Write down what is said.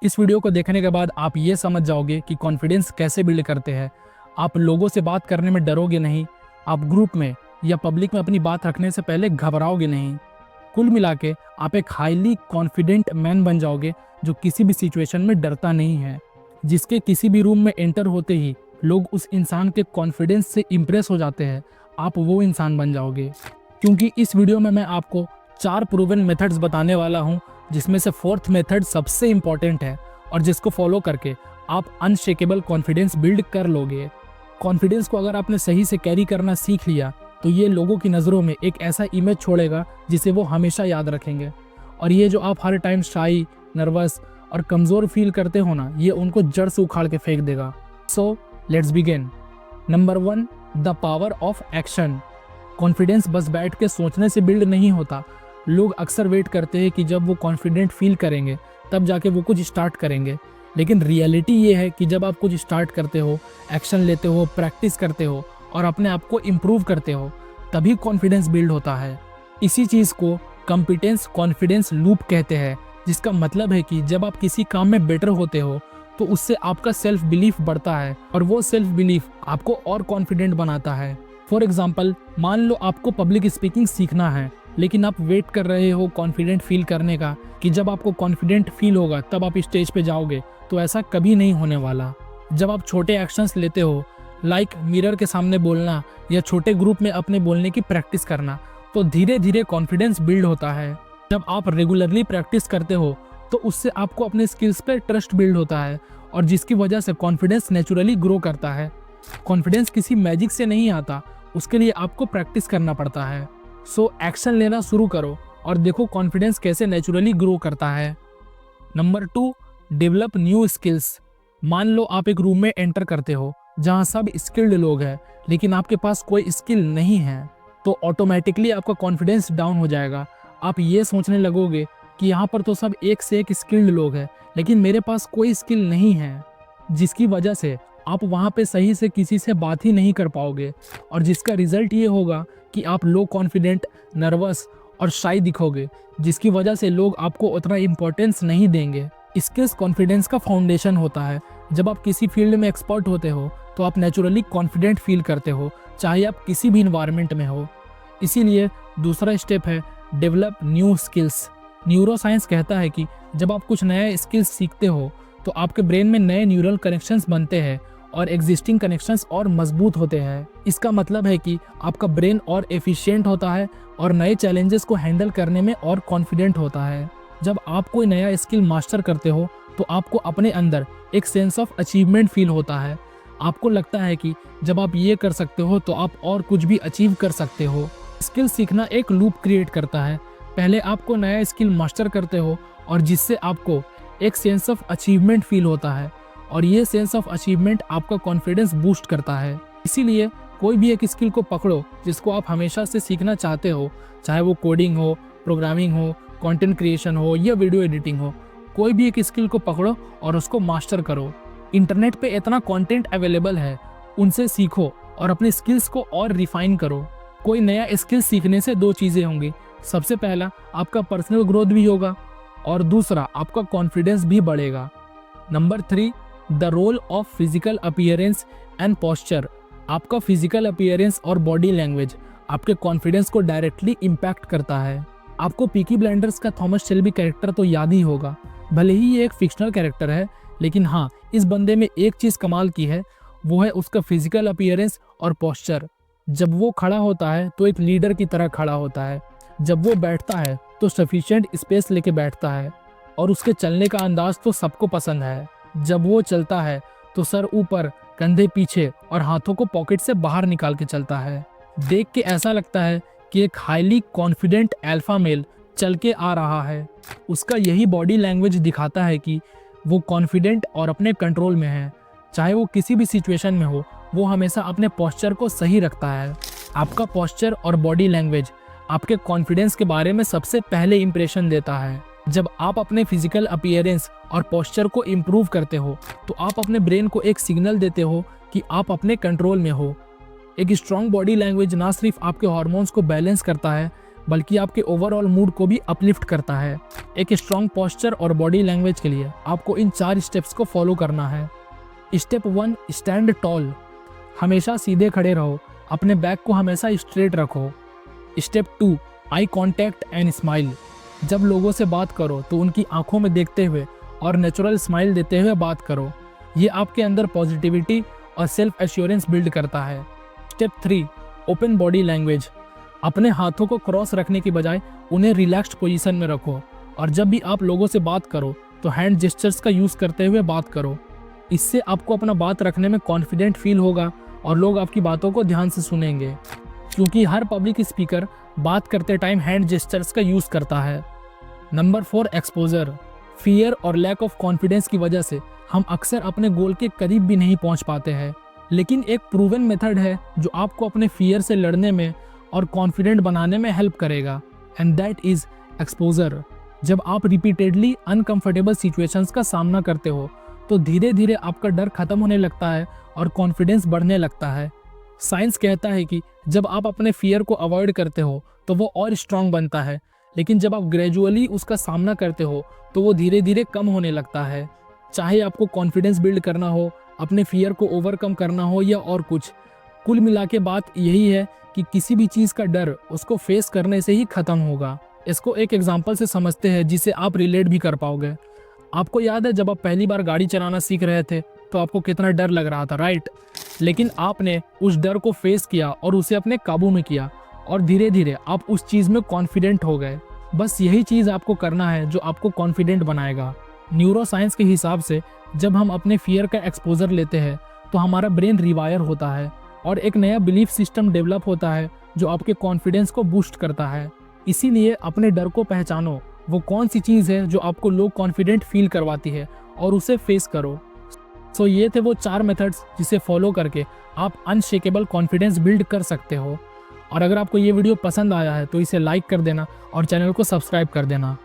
इस वीडियो को देखने के बाद आप ये समझ जाओगे कि कॉन्फिडेंस कैसे बिल्ड करते हैं। आप लोगों से बात करने में डरोगे नहीं, आप ग्रुप में या पब्लिक में अपनी बात रखने से पहले घबराओगे नहीं। कुल मिला के आप एक हाईली कॉन्फिडेंट मैन बन जाओगे जो किसी भी सिचुएशन में डरता नहीं है, जिसके किसी भी रूम में एंटर होते ही लोग उस इंसान के कॉन्फिडेंस से इम्प्रेस हो जाते हैं। आप वो इंसान बन जाओगे, क्योंकि इस वीडियो में मैं आपको 4 प्रूवन मेथड्स बताने वाला हूँ, जिसमें से 4th मेथड सबसे इम्पॉर्टेंट है और जिसको फॉलो करके आप अनशेकेबल कॉन्फिडेंस बिल्ड कर लोगे। कॉन्फिडेंस को अगर आपने सही से कैरी करना सीख लिया तो ये लोगों की नज़रों में एक ऐसा इमेज छोड़ेगा जिसे वो हमेशा याद रखेंगे। और ये जो आप हर टाइम शाई, नर्वस और कमज़ोर फील करते हो ना, ये उनको जड़ से उखाड़ के फेंक देगा। So let's begin. Number 1, the power of action. Confidence बस बैठ के सोचने से बिल्ड नहीं होता। लोग अक्सर वेट करते हैं कि जब वो कॉन्फिडेंट फील करेंगे तब जाके वो कुछ स्टार्ट करेंगे, लेकिन रियलिटी ये है कि जब आप कुछ स्टार्ट करते हो, एक्शन लेते हो, प्रैक्टिस करते हो और अपने आप को इम्प्रूव करते हो, तभी कॉन्फिडेंस बिल्ड होता है। इसी चीज़ को कॉम्पिटेंस कॉन्फिडेंस लूप कहते हैं, जिसका मतलब है कि जब आप किसी काम में बेटर होते हो तो उससे आपका सेल्फ बिलीफ बढ़ता है और वो सेल्फ बिलीफ आपको और कॉन्फिडेंट बनाता है। फॉर एग्जाम्पल, मान लो आपको पब्लिक स्पीकिंग सीखना है, लेकिन आप वेट कर रहे हो कॉन्फिडेंट फील करने का कि जब आपको कॉन्फिडेंट फील होगा तब आप स्टेज पे जाओगे, तो ऐसा कभी नहीं होने वाला। जब आप छोटे एक्शंस लेते हो, लाइक मिरर के सामने बोलना या छोटे ग्रुप में अपने बोलने की प्रैक्टिस करना, तो धीरे धीरे कॉन्फिडेंस बिल्ड होता है। जब आप रेगुलरली प्रैक्टिस करते हो तो उससे आपको अपने स्किल्स पर ट्रस्ट बिल्ड होता है और जिसकी वजह से कॉन्फिडेंस नेचुरली ग्रो करता है। कॉन्फिडेंस किसी मैजिक से नहीं आता, उसके लिए आपको प्रैक्टिस करना पड़ता है। सो एक्शन लेना शुरू करो और देखो कॉन्फिडेंस कैसे नेचुरली ग्रो करता है। Number 2, develop new skills. मान लो आप एक रूम में एंटर करते हो जहां सब स्किल्ड लोग हैं, लेकिन आपके पास कोई स्किल नहीं है, तो ऑटोमेटिकली आपका कॉन्फिडेंस डाउन हो जाएगा। आप ये सोचने लगोगे कि यहाँ पर तो सब एक से एक स्किल्ड लोग हैं, लेकिन मेरे पास कोई स्किल नहीं है, जिसकी वजह से आप वहाँ पे सही से किसी से बात ही नहीं कर पाओगे और जिसका रिजल्ट ये होगा कि आप लो कॉन्फिडेंट, नर्वस और शाई दिखोगे, जिसकी वजह से लोग आपको उतना इम्पोर्टेंस नहीं देंगे। स्किल्स कॉन्फिडेंस का फाउंडेशन होता है। जब आप किसी फील्ड में एक्सपर्ट होते हो तो आप नेचुरली कॉन्फिडेंट फील करते हो, चाहे आप किसी भी इन्वायरमेंट में हो। इसीलिए दूसरा स्टेप है develop new skills. Neuro science कहता है कि जब आप कुछ नया स्किल्स सीखते हो तो आपके ब्रेन में नए न्यूरल कनेक्शंस बनते हैं और एग्जिस्टिंग कनेक्शंस और मजबूत होते हैं। इसका मतलब है कि आपका ब्रेन और एफिशिएंट होता है और नए चैलेंजेस को हैंडल करने में और कॉन्फिडेंट होता है। जब आप कोई नया स्किल मास्टर करते हो तो आपको अपने अंदर एक सेंस ऑफ अचीवमेंट फील होता है। आपको लगता है कि जब आप ये कर सकते हो तो आप और कुछ भी अचीव कर सकते हो। स्किल सीखना एक लूप क्रिएट करता है। पहले आपको नया स्किल मास्टर करते हो और जिससे आपको एक सेंस ऑफ अचीवमेंट फील होता है और ये सेंस ऑफ अचीवमेंट आपका कॉन्फिडेंस बूस्ट करता है। इसीलिए कोई भी एक स्किल को पकड़ो जिसको आप हमेशा से सीखना चाहते हो, चाहे वो कोडिंग हो, प्रोग्रामिंग हो, कंटेंट क्रिएशन हो या वीडियो एडिटिंग हो। कोई भी एक स्किल को पकड़ो और उसको मास्टर करो। इंटरनेट पे इतना कंटेंट अवेलेबल है, उनसे सीखो और अपने स्किल्स को और रिफाइन करो। कोई नया स्किल सीखने से 2 चीज़ें होंगी। सबसे पहला, आपका पर्सनल ग्रोथ भी होगा और दूसरा, आपका कॉन्फिडेंस भी बढ़ेगा। Number 3, the role of physical appearance and posture. आपका फिजिकल अपीयरेंस और बॉडी लैंग्वेज आपके कॉन्फिडेंस को डायरेक्टली इम्पैक्ट करता है। आपको पीकी ब्लाइंडर्स का थॉमस शेल्बी कैरेक्टर तो याद ही होगा। भले ही ये एक फिक्शनल कैरेक्टर है, लेकिन हाँ, इस बंदे में एक चीज़ कमाल की है, वो है उसका फिजिकल अपीयरेंस और पोस्चर। जब वो खड़ा होता है तो एक लीडर की तरह खड़ा होता है। जब वो बैठता है तो सफिशिएंट स्पेस लेके बैठता है और उसके चलने का अंदाज तो सबको पसंद है। जब वो चलता है तो सर ऊपर, कंधे पीछे और हाथों को पॉकेट से बाहर निकाल के चलता है। देख के ऐसा लगता है कि एक हाईली कॉन्फिडेंट अल्फा मेल चल के आ रहा है। उसका यही बॉडी लैंग्वेज दिखाता है कि वो कॉन्फिडेंट और अपने कंट्रोल में है। चाहे वो किसी भी सिचुएशन में हो, वो हमेशा अपने पोस्चर को सही रखता है। आपका पोस्चर और बॉडी लैंग्वेज आपके कॉन्फिडेंस के बारे में सबसे पहले इंप्रेशन देता है। जब आप अपने फिजिकल अपीयरेंस और पोस्चर को इम्प्रूव करते हो तो आप अपने ब्रेन को एक सिग्नल देते हो कि आप अपने कंट्रोल में हो। एक स्ट्रॉन्ग बॉडी लैंग्वेज ना सिर्फ आपके हार्मोन्स को बैलेंस करता है, बल्कि आपके ओवरऑल मूड को भी अपलिफ्ट करता है। एक स्ट्रॉन्ग पोस्चर और बॉडी लैंग्वेज के लिए आपको इन 4 स्टेप्स को फॉलो करना है। Step 1, stand toll. हमेशा सीधे खड़े रहो, अपने बैक को हमेशा स्ट्रेट रखो। Step 2, eye contact and smile. जब लोगों से बात करो तो उनकी आंखों में देखते हुए और नेचुरल स्माइल देते हुए बात करो। ये आपके अंदर पॉजिटिविटी और सेल्फ एश्योरेंस बिल्ड करता है। Step 3, open body language. अपने हाथों को क्रॉस रखने की बजाय उन्हें रिलैक्स्ड पोजीशन में रखो और जब भी आप लोगों से बात करो तो हैंड जेस्चर्स का यूज़ करते हुए बात करो। इससे आपको अपना बात रखने में कॉन्फिडेंट फील होगा और लोग आपकी बातों को ध्यान से सुनेंगे, क्योंकि हर पब्लिक स्पीकर बात करते टाइम हैंड जेस्चर्स का यूज़ करता है। Number 4, exposure. फियर और लैक ऑफ कॉन्फिडेंस की वजह से हम अक्सर अपने गोल के करीब भी नहीं पहुंच पाते हैं, लेकिन एक प्रूवन मेथड है जो आपको अपने फियर से लड़ने में और कॉन्फिडेंट बनाने में हेल्प करेगा, एंड दैट इज एक्सपोजर। जब आप रिपीटेडली अनकंफर्टेबल सिचुएशंस का सामना करते हो तो धीरे धीरे आपका डर खत्म होने लगता है और कॉन्फिडेंस बढ़ने लगता है। साइंस कहता है कि जब आप अपने फियर को अवॉइड करते हो तो वो और स्ट्रांग बनता है, लेकिन जब आप ग्रेजुअली उसका सामना करते हो तो वो धीरे धीरे कम होने लगता है। चाहे आपको कॉन्फिडेंस बिल्ड करना हो, अपने फियर को ओवरकम करना हो या और कुछ, कुल मिला के बात यही है कि किसी भी चीज़ का डर उसको फेस करने से ही ख़त्म होगा। इसको एक एग्जांपल से समझते हैं जिसे आप रिलेट भी कर पाओगे। आपको याद है जब आप पहली बार गाड़ी चलाना सीख रहे थे तो आपको कितना डर लग रहा था, राइट? लेकिन आपने उस डर को फेस किया और उसे अपने काबू में किया और धीरे धीरे आप उस चीज़ में कॉन्फिडेंट हो गए। बस यही चीज़ आपको करना है जो आपको कॉन्फिडेंट बनाएगा। न्यूरो साइंस के हिसाब से जब हम अपने फियर का एक्सपोजर लेते हैं तो हमारा ब्रेन रिवायर होता है और एक नया बिलीफ सिस्टम डेवलप होता है जो आपके कॉन्फिडेंस को बूस्ट करता है। इसीलिए अपने डर को पहचानो, वो कौन सी चीज़ है जो आपको लो कॉन्फिडेंट फील करवाती है और उसे फेस करो। सो ये थे वो 4 मेथड्स जिसे फॉलो करके आप अनशेकेबल कॉन्फिडेंस बिल्ड कर सकते हो। और अगर आपको ये वीडियो पसंद आया है तो इसे लाइक कर देना और चैनल को सब्सक्राइब कर देना।